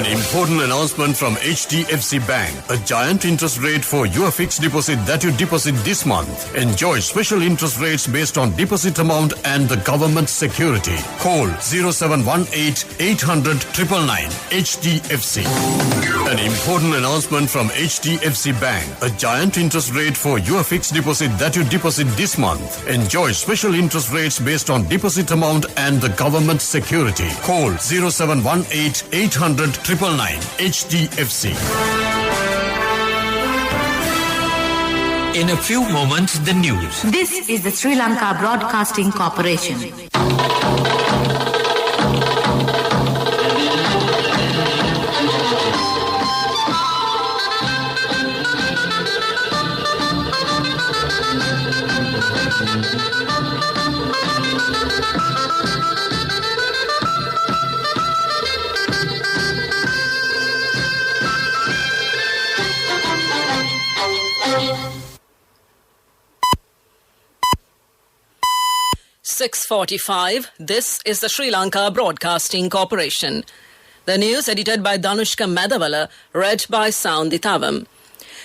An important announcement from HDFC Bank. A giant interest rate for your fixed deposit that you deposit this month. Enjoy special interest rates based on deposit amount and the government security. Call 0718 800 999 HDFC. An important announcement from HDFC Bank. A giant interest rate for your fixed deposit that you deposit this month. Enjoy special interest rates based on deposit amount and the government security. Call 0718 800 999 HDFC. In a few moments, the news. This is the Sri Lanka Broadcasting Corporation. .45. This is the Sri Lanka Broadcasting Corporation. The news edited by Danushka Madhavala, read by Soundi Thavam.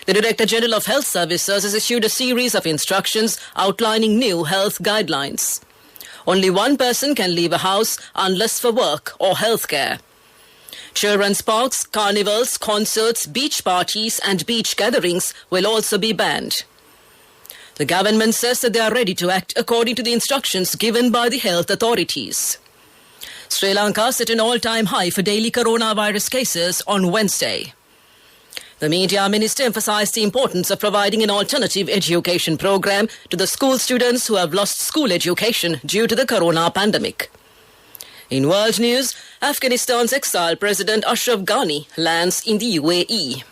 The Director General of Health Services has issued a series of instructions outlining new health guidelines. Only one person can leave a house unless for work or healthcare. Children's parks, carnivals, concerts, beach parties and beach gatherings will also be banned. The government says that they are ready to act according to the instructions given by the health authorities. Sri Lanka set an all-time high for daily coronavirus cases on Wednesday. The Media Minister emphasized the importance of providing an alternative education program to the school students who have lost school education due to the corona pandemic. In world news, Afghanistan's exiled President Ashraf Ghani lands in the UAE.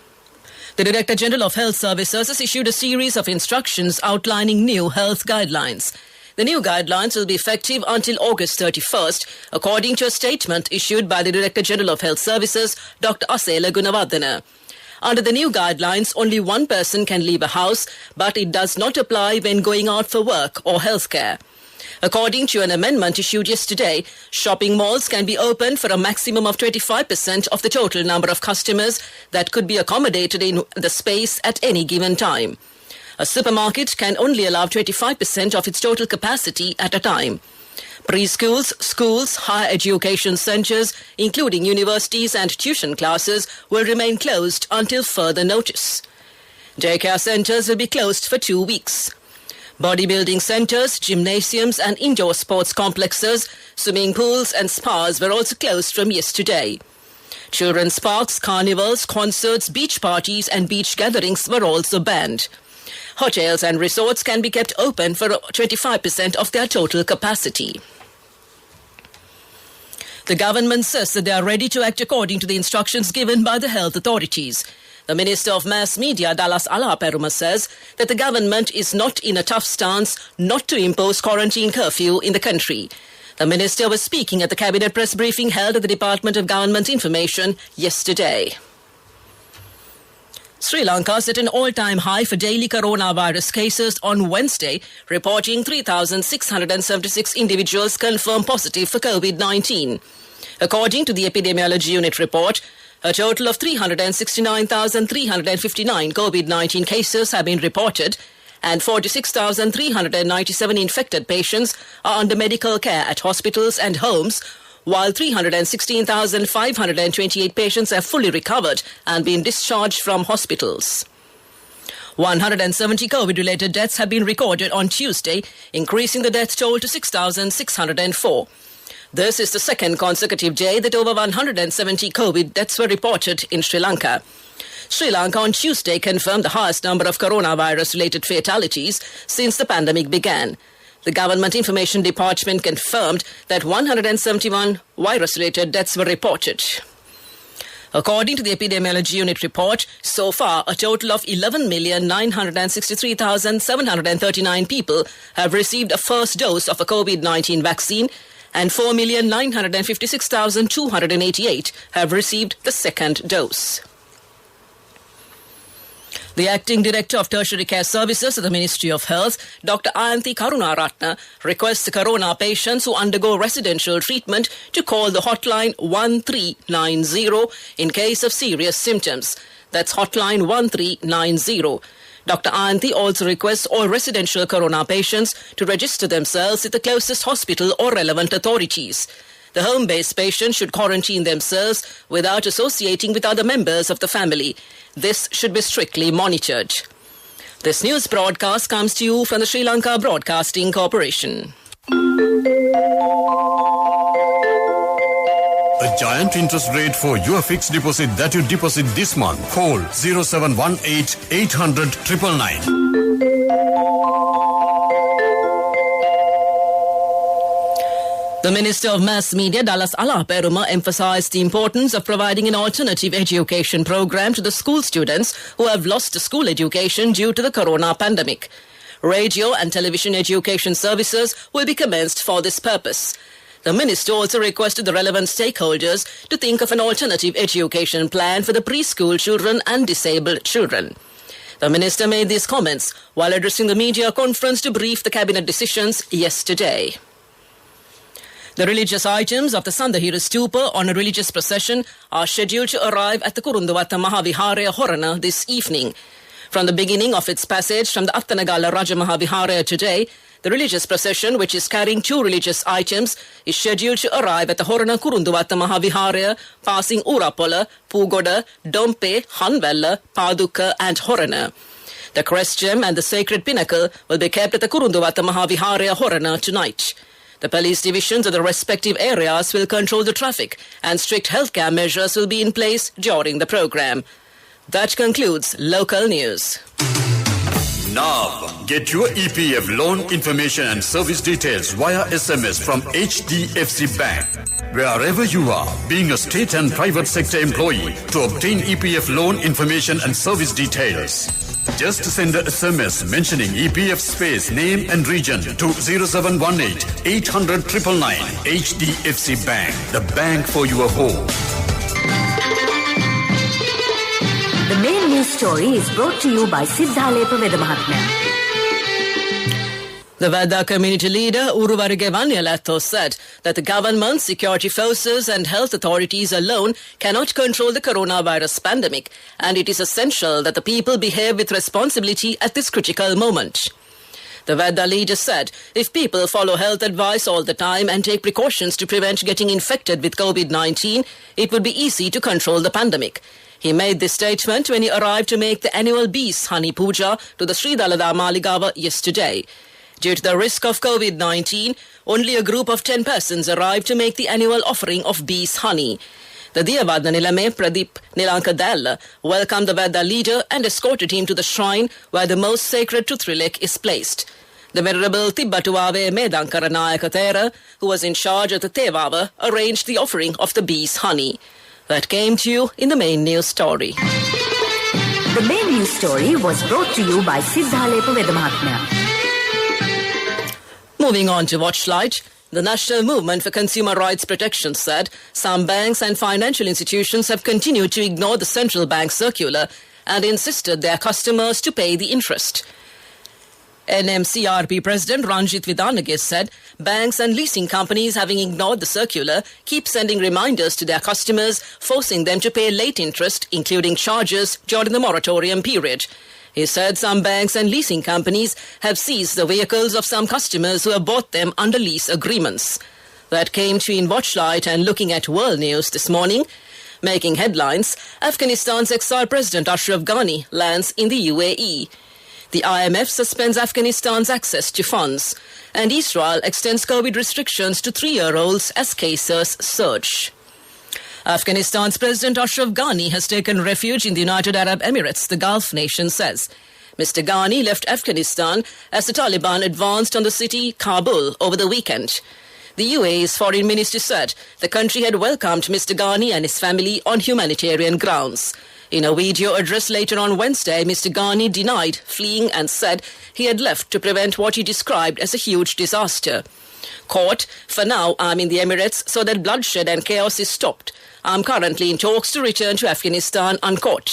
The Director General of Health Services has issued a series of instructions outlining new health guidelines. The new guidelines will be effective until August 31st, according to a statement issued by the Director General of Health Services, Dr. Asela Gunawardena. Under the new guidelines, only one person can leave a house, but it does not apply when going out for work or healthcare. According to an amendment issued yesterday, shopping malls can be opened for a maximum of 25% of the total number of customers that could be accommodated in the space at any given time. A supermarket can only allow 25% of its total capacity at a time. Preschools, schools, higher education centres, including universities and tuition classes, will remain closed until further notice. Daycare centres will be closed for 2 weeks. Bodybuilding centres, gymnasiums and indoor sports complexes, swimming pools and spas were also closed from yesterday. Children's parks, carnivals, concerts, beach parties and beach gatherings were also banned. Hotels and resorts can be kept open for 25% of their total capacity. The government says that they are ready to act according to the instructions given by the health authorities. The Minister of Mass Media, Dallas Alaperuma, says that the government is not in a tough stance not to impose quarantine curfew in the country. The minister was speaking at the cabinet press briefing held at the Department of Government Information yesterday. Sri Lanka set an all-time high for daily coronavirus cases on Wednesday, reporting 3,676 individuals confirmed positive for COVID-19. According to the Epidemiology Unit report, a total of 369,359 COVID-19 cases have been reported and 46,397 infected patients are under medical care at hospitals and homes, while 316,528 patients have fully recovered and been discharged from hospitals. 170 COVID-related deaths have been recorded on Tuesday, increasing the death toll to 6,604. This is the second consecutive day that over 170 COVID deaths were reported in Sri Lanka. Sri Lanka on Tuesday confirmed the highest number of coronavirus-related fatalities since the pandemic began. The Government Information Department confirmed that 171 virus-related deaths were reported. According to the Epidemiology Unit report, so far a total of 11,963,739 people have received a first dose of a COVID-19 vaccine and 4,956,288 have received the second dose. The Acting Director of Tertiary Care Services at the Ministry of Health, Dr. Ayanti Karunaratne, requests corona patients who undergo residential treatment to call the hotline 1390 in case of serious symptoms. That's hotline 1390. Dr. Ayanti also requests all residential corona patients to register themselves at the closest hospital or relevant authorities. The home-based patients should quarantine themselves without associating with other members of the family. This should be strictly monitored. This news broadcast comes to you from the Sri Lanka Broadcasting Corporation. A giant interest rate for your fixed deposit that you deposit this month. Call 0718 800 999. The Minister of Mass Media, Dallas Alaperuma, emphasized the importance of providing an alternative education program to the school students who have lost school education due to the corona pandemic. Radio and television education services will be commenced for this purpose. The Minister also requested the relevant stakeholders to think of an alternative education plan for the preschool children and disabled children. The Minister made these comments while addressing the media conference to brief the Cabinet decisions yesterday. The religious items of the Sandahira Stupa on a religious procession are scheduled to arrive at the Kurunduwatta Mahaviharaya Horana this evening. From the beginning of its passage from the Attanagala Raja Mahaviharaya today, the religious procession, which is carrying 2 religious items, is scheduled to arrive at the Horana Kurunduwatta Mahaviharaya, passing Urapola, Pugoda, Dompe, Hanvella, Paduka and Horana. The crest gem and the sacred pinnacle will be kept at the Kurunduwatta Mahaviharaya Horana tonight. The police divisions of the respective areas will control the traffic and strict healthcare measures will be in place during the program. That concludes local news. Now, get your EPF loan information and service details via SMS from HDFC Bank. Wherever you are, being a state and private sector employee, to obtain EPF loan information and service details, just send a SMS mentioning EPF space, name and region to 0718 800 999. HDFC Bank, the bank for your home. The main news story is brought to you by Siddhalepa Vedamahatmya. The Veda community leader Uruvarige Vanyalatho said that the government, security forces and health authorities alone cannot control the coronavirus pandemic, and it is essential that the people behave with responsibility at this critical moment. The Veda leader said if people follow health advice all the time and take precautions to prevent getting infected with COVID-19, it would be easy to control the pandemic. He made this statement when he arrived to make the annual Bees Honey Puja to the Sri Dalada Maligava yesterday. Due to the risk of COVID-19, only a group of 10 persons arrived to make the annual offering of bees honey. The Diyavadna Nilame Pradeep Nilankadella welcomed the Veda leader and escorted him to the shrine where the most sacred Tuthrilek is placed. The Venerable Tibbatuave Medankara Nayakatera, who was in charge of the Tevava, arranged the offering of the bees honey. That came to you in the main news story. The main news story was brought to you by Siddhalepa Vedamahatmya. Moving on to Watchlight, the National Movement for Consumer Rights Protection said some banks and financial institutions have continued to ignore the central bank circular and insisted their customers to pay the interest. NMCRP President Ranjit Vidanage said banks and leasing companies, having ignored the circular, keep sending reminders to their customers, forcing them to pay late interest, including charges during the moratorium period. He said some banks and leasing companies have seized the vehicles of some customers who have bought them under lease agreements. That came to in Watchlight and looking at world news this morning. Making headlines, Afghanistan's exiled President Ashraf Ghani lands in the UAE. The IMF suspends Afghanistan's access to funds. And Israel extends COVID restrictions to 3-year-olds as cases surge. Afghanistan's President Ashraf Ghani has taken refuge in the United Arab Emirates, the Gulf nation says. Mr. Ghani left Afghanistan as the Taliban advanced on the city Kabul over the weekend. The UAE's foreign ministry said the country had welcomed Mr. Ghani and his family on humanitarian grounds. In a video address later on Wednesday, Mr. Ghani denied fleeing and said he had left to prevent what he described as a huge disaster. Quote, "For now, I'm in the Emirates so that bloodshed and chaos is stopped. I'm currently in talks to return to Afghanistan," unquote.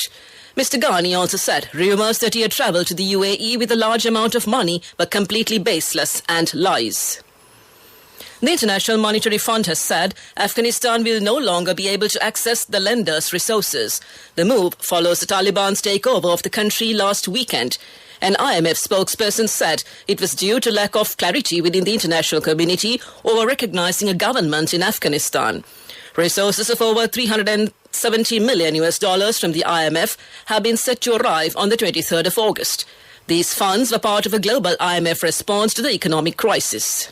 Mr. Ghani also said rumours that he had travelled to the UAE with a large amount of money were completely baseless and lies. The International Monetary Fund has said Afghanistan will no longer be able to access the lender's resources. The move follows the Taliban's takeover of the country last weekend. An IMF spokesperson said it was due to lack of clarity within the international community over recognizing a government in Afghanistan. Resources of over $370 million from the IMF have been set to arrive on the 23rd of August. These funds were part of a global IMF response to the economic crisis.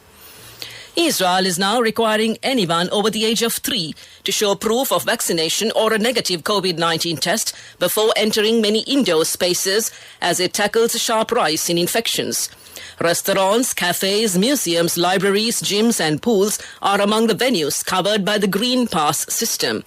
Israel is now requiring anyone over the age of 3 to show proof of vaccination or a negative COVID-19 test before entering many indoor spaces as it tackles a sharp rise in infections. Restaurants, cafes, museums, libraries, gyms and pools are among the venues covered by the Green Pass system.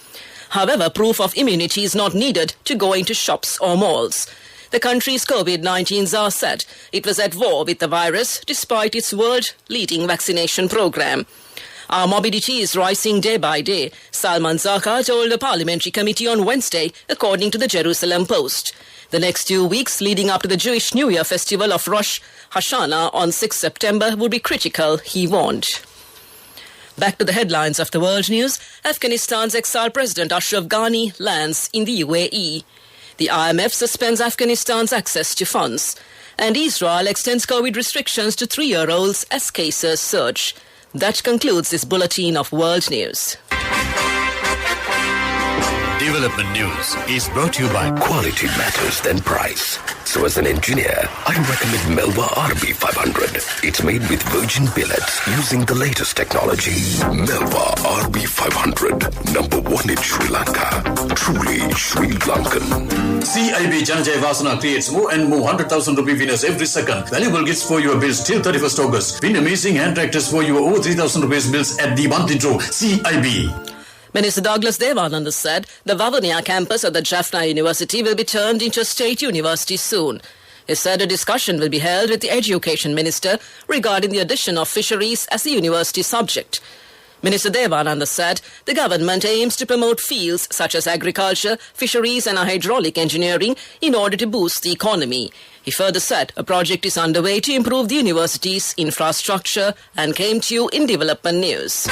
However, proof of immunity is not needed to go into shops or malls. The country's COVID-19 czar said it was at war with the virus despite its world-leading vaccination program. Our morbidity is rising day by day, Salman Zaka told the parliamentary committee on Wednesday, according to the Jerusalem Post. The next 2 weeks leading up to the Jewish New Year festival of Rosh Hashanah on 6 September would be critical, he warned. Back to the headlines of the world news. Afghanistan's exiled President Ashraf Ghani lands in the UAE. The IMF suspends Afghanistan's access to funds. And Israel extends COVID restrictions to 3-year-olds as cases surge. That concludes this bulletin of world news. Development News is brought to you by Quality matters than price. So as an engineer, I recommend Melva RB500. It's made with virgin billets using the latest technology. Melva RB500, number 1 in Sri Lanka. Truly Sri Lankan. CIB Janjay Vasana creates more and more 100,000 rupee winners every second. Valuable gifts for your bills till 31st August. Win amazing hand tractors for your over 3,000 rupees bills at the monthly draw. CIB. Minister Douglas Devananda said the Vavuniya campus of the Jaffna University will be turned into a state university soon. He said a discussion will be held with the Education Minister regarding the addition of fisheries as a university subject. Minister Devananda said the government aims to promote fields such as agriculture, fisheries and hydraulic engineering in order to boost the economy. He further said a project is underway to improve the university's infrastructure and came to you in Development News.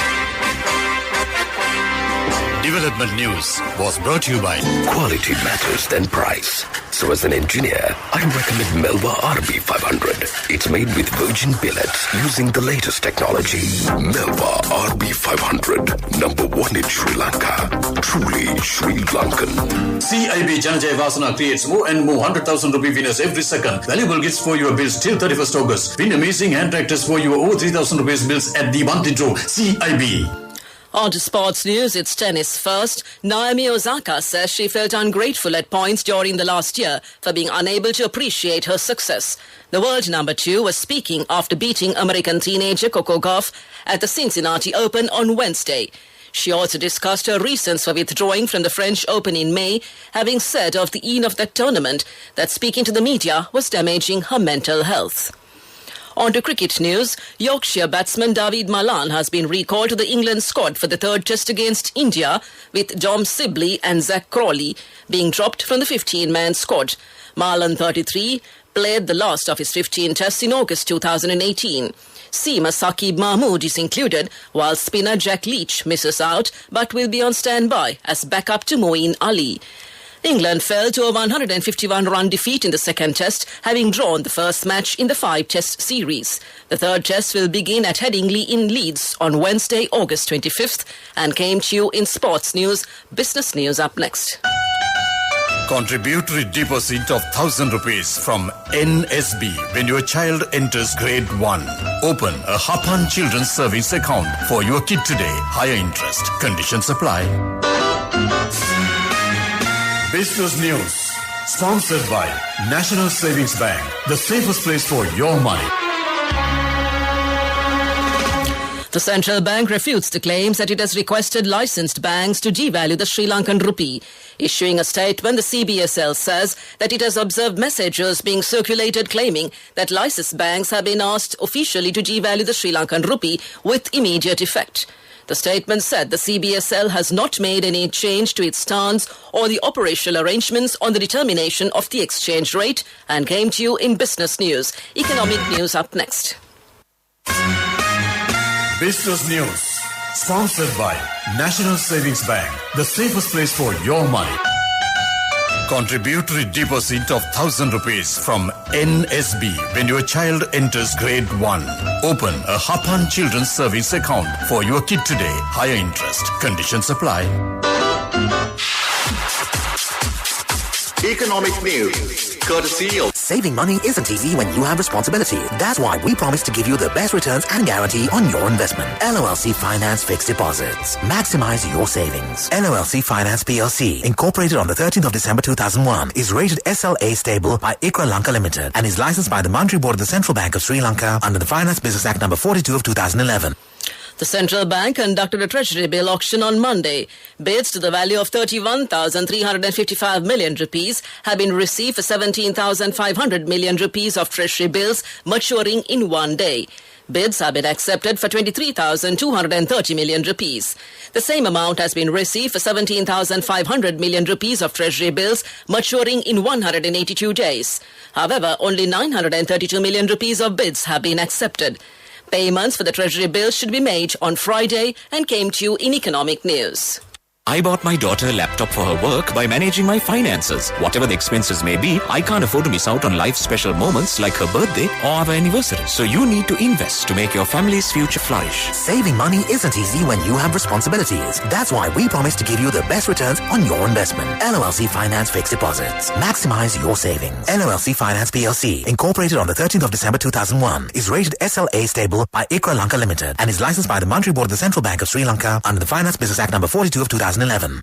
Development News was brought to you by Quality matters than price. So as an engineer, I recommend Melva RB500. It's made with virgin billets using the latest technology. Melva RB500, number 1 in Sri Lanka. Truly Sri Lankan. CIB Janjay Vasana creates more and more 100,000 rupee winners every second. Valuable gifts for your bills till 31st August. Win amazing hand tractors for your over 3,000 rupees bills at the monthly draw. CIB. On to sports news, it's tennis first. Naomi Osaka says she felt ungrateful at points during the last year for being unable to appreciate her success. The world number 2 was speaking after beating American teenager Coco Gauff at the Cincinnati Open on Wednesday. She also discussed her reasons for withdrawing from the French Open in May, having said of the end of that tournament that speaking to the media was damaging her mental health. On to cricket news, Yorkshire batsman David Malan has been recalled to the England squad for the third test against India, with Dom Sibley and Zach Crawley being dropped from the 15-man squad. Malan, 33, played the last of his 15 tests in August 2018. Seamer Saqib Mahmood is included, while spinner Jack Leach misses out but will be on standby as backup to Moeen Ali. England fell to a 151-run defeat in the second test, having drawn the first match in the 5-test series. The third test will begin at Headingley in Leeds on Wednesday, August 25th, and came to you in sports news. Business news up next. Contributory deposit of 1,000 rupees from NSB when your child enters grade 1. Open a Hapan Children's Savings account for your kid today. Higher interest. Conditions apply. Business News, sponsored by National Savings Bank, the safest place for your money. The central bank refutes the claims that it has requested licensed banks to devalue the Sri Lankan rupee. Issuing a statement, the CBSL says that it has observed messages being circulated claiming that licensed banks have been asked officially to devalue the Sri Lankan rupee with immediate effect. The statement said the CBSL has not made any change to its stance or the operational arrangements on the determination of the exchange rate and came to you in business news. Economic news up next. Business news. Sponsored by National Savings Bank, the safest place for your money. Contributory deposit of 1,000 rupees from NSB when your child enters grade 1. Open a Hapan Children's Service account for your kid today. Higher interest. Conditions apply. Economic news, courtesy of... Saving money isn't easy when you have responsibility. That's why we promise to give you the best returns and guarantee on your investment. LOLC Finance Fixed Deposits. Maximize your savings. LOLC Finance PLC, incorporated on the 13th of December 2001, is rated SLA stable by ICRA Lanka Limited and is licensed by the Monetary Board of the Central Bank of Sri Lanka under the Finance Business Act number 42 of 2011. The central bank conducted a treasury bill auction on Monday. Bids to the value of 31,355 million rupees have been received for 17,500 million rupees of treasury bills maturing in one day. Bids have been accepted for 23,230 million rupees. The same amount has been received for 17,500 million rupees of treasury bills maturing in 182 days. However, only 932 million rupees of bids have been accepted. Payments for the treasury bills should be made on Friday and came to you in economic news. I bought my daughter a laptop for her work by managing my finances. Whatever the expenses may be, I can't afford to miss out on life's special moments like her birthday or our anniversary. So you need to invest to make your family's future flourish. Saving money isn't easy when you have responsibilities. That's why we promise to give you the best returns on your investment. LOLC Finance Fixed Deposits. Maximize your savings. LOLC Finance PLC, incorporated on the 13th of December 2001, is rated SLA stable by ICRA Lanka Limited and is licensed by the Monetary Board of the Central Bank of Sri Lanka under the Finance Business Act number 42 of 2011. Weather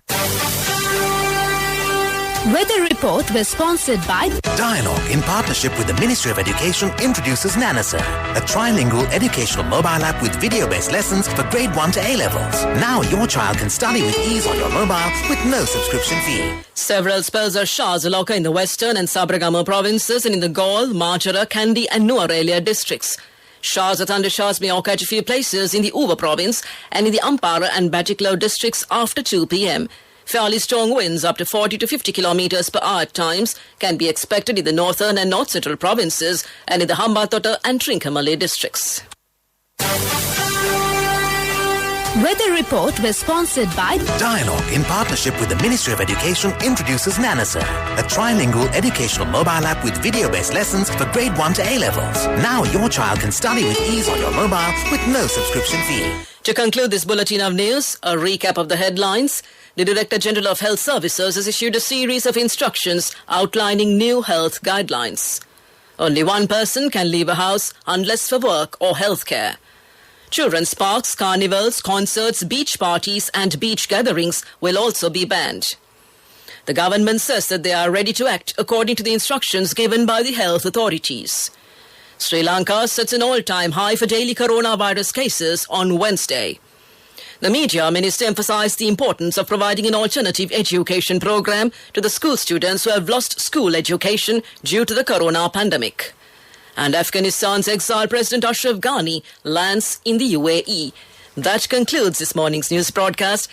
report was sponsored by Dialogue, in partnership with the Ministry of Education, introduces Nanasa, a trilingual educational mobile app with video-based lessons for grade 1 to A-levels. Now your child can study with ease on your mobile with no subscription fee. Several spells of showers will occur in the western and Sabaragamu provinces and in the Gaul, Marjara, Kandy and Nuwara districts. Showers or thundershowers may occur at a few places in the Uva province and in the Ampara and Batiklo districts after 2 p.m. Fairly strong winds up to 40 to 50 kilometers per hour at times can be expected in the northern and north central provinces and in the Hambantota and Trincomalee districts. Weather report was sponsored by Dialogue, in partnership with the Ministry of Education, introduces Nanasa, a trilingual educational mobile app with video-based lessons for grade 1 to A-levels. Now your child can study with ease on your mobile with no subscription fee. To conclude this bulletin of news, a recap of the headlines. The Director General of Health Services has issued a series of instructions outlining new health guidelines. Only one person can leave a house unless for work or healthcare. Children's parks, carnivals, concerts, beach parties and beach gatherings will also be banned. The government says that they are ready to act according to the instructions given by the health authorities. Sri Lanka sets an all-time high for daily coronavirus cases on Wednesday. The Media Minister emphasized the importance of providing an alternative education program to the school students who have lost school education due to the corona pandemic. And Afghanistan's exiled President Ashraf Ghani lands in the UAE. That concludes this morning's news broadcast.